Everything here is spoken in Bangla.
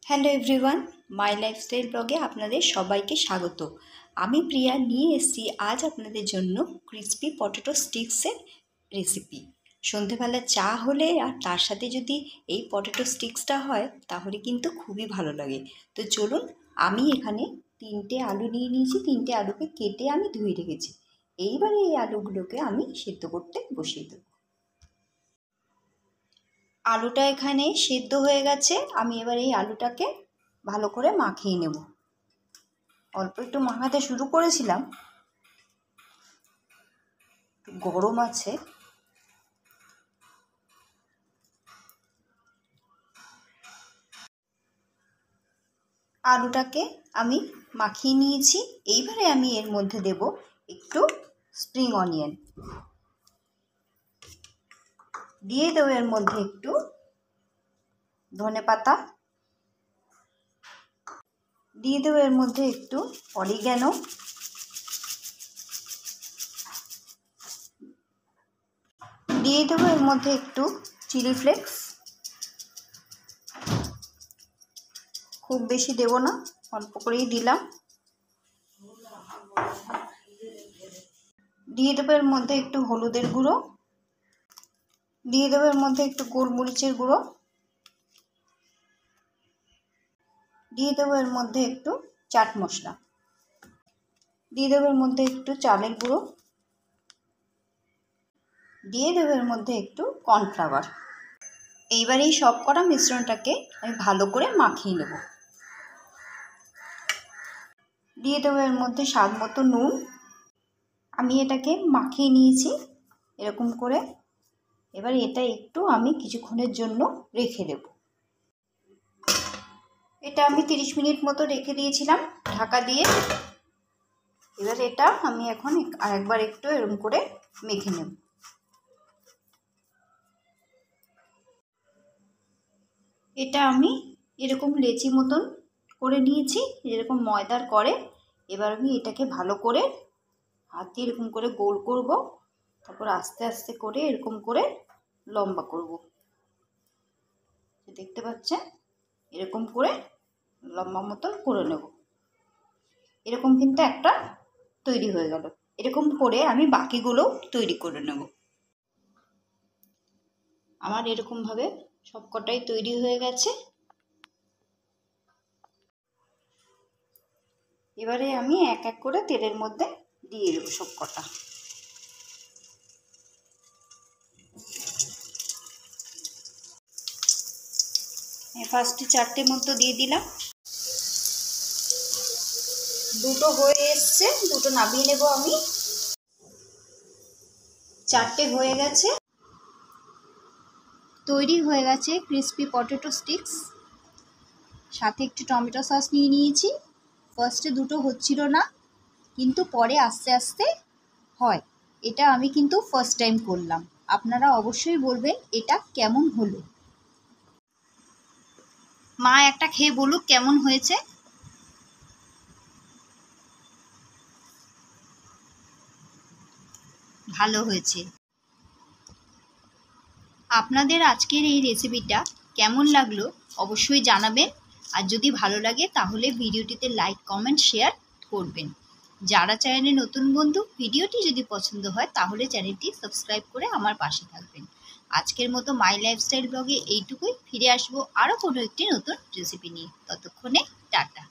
হ্যালো এভরিওয়ান, মাই লাইফস্টাইল ব্লগে আপনাদের সবাইকে স্বাগত। আমি প্রিয়া নিয়ে এসেছি আজ আপনাদের জন্য ক্রিসপি পটেটো স্টিক্সের রেসিপি। সন্ধেবেলা চা হলে আর তার সাথে যদি এই পটেটো স্টিক্সটা হয় তাহলে কিন্তু খুবই ভালো লাগে। তো চলুন, আমি এখানে 3টে আলু নিয়ে নিয়েছি। 3টে আলুকে কেটে আমি ধুয়ে রেখেছি। এইবারে এই আলুগুলোকে আমি সেদ্ধ করতে বসিয়ে দেবো। আলুটা এখানে সেদ্ধ হয়ে গেছে। আমি এবার এই আলুটাকে ভালো করে মাখিয়ে নেব। অল্প একটু মাখাতে শুরু করেছিলাম, গরম আছে। আলুটাকে আমি মাখিয়ে নিয়েছি। এইবারে আমি এর মধ্যে দেব একটু স্প্রিং অনিয়ন, দিয়ে দেবো এর মধ্যে একটু ধনেপাতা, দিয়ে দেবো এর মধ্যে একটু অরিগ্যানো, দিয়ে দেবো এর মধ্যে একটু চিলি ফ্লেক্স। খুব বেশি দেব না, অল্প করেই দিলাম। দিয়ে দেবো এর মধ্যে একটু হলুদের গুঁড়ো, দিয়ে দেবো এর মধ্যে একটু গোলমরিচের গুঁড়ো, দিয়ে দেবো এর মধ্যে একটু চাট মশলা, দিয়ে দেবো এর মধ্যে একটু চালের গুঁড়ো, দিয়ে দেবো এর মধ্যে একটু কর্নফ্লাওয়ার। এইবার এই সব কটা মিশ্রণটাকে আমি ভালো করে মাখিয়ে নেব। দিয়ে দেবো এর মধ্যে স্বাদ মতো নুন। আমি এটাকে মাখিয়ে নিয়েছি এরকম করে। এবার এটা একটু আমি কিছুক্ষণের জন্য রেখে দেব। এটা আমি 30 মিনিট মতো রেখে দিয়েছিলাম ঢাকা দিয়ে। এবার এটা আমি এখন আরেকবার একটু এরকম করে মেখে নেব। এটা আমি এরকম লেচি মতন করে নিয়েছি, যেরকম ময়দার করে। এবার আমি এটাকে ভালো করে হাত দিয়ে এরকম করে গোল করব, তারপর আস্তে আস্তে করে এরকম করে লম্বা করব। দেখতে পাচ্ছেন, এরকম করে লম্বা মতন করে নেব। এরকম কিন্তু একটা তৈরি হয়ে গেল। এরকম করে আমি বাকিগুলো তৈরি করে নেব। আমার এরকমভাবে সবকটাই তৈরি হয়ে গেছে। এবারে আমি এক এক করে তেলের মধ্যে দিয়ে দেবো সবকটা। ফার্স্টে 4টে মতো দিয়ে দিলাম। দুটো হয়ে এসছে, দুটো নামিয়ে নেব আমি। 4টে হয়ে গেছে। তৈরি হয়ে গেছে ক্রিসপি পটেটো স্টিক্স। সাথে একটু টমেটো সস নিয়ে নিয়েছি। ফার্স্টে দুটো হচ্ছিল না, কিন্তু পরে আস্তে আস্তে হয়। এটা আমি কিন্তু ফার্স্ট টাইম করলাম। আপনারা অবশ্যই বলবেন এটা কেমন হলো। মা একটা খেয়ে বলুক কেমন হয়েছে। ভালো হয়েছে। আপনাদের আজকের এই রেসিপিটা কেমন লাগলো অবশ্যই জানাবেন। আর যদি ভালো লাগে তাহলে ভিডিওটিতে লাইক, কমেন্ট, শেয়ার করবেন। যারা চ্যানেলে নতুন বন্ধু, ভিডিওটি যদি পছন্দ হয় তাহলে চ্যানেলটি সাবস্ক্রাইব করে আমার পাশে থাকবেন। আজকের মতো মাই লাইফস্টাইল ব্লগে এইটুকুই। ফিরে আসবো আরও কোনো একটি নতুন রেসিপি নিয়ে। ততক্ষণে টাটা।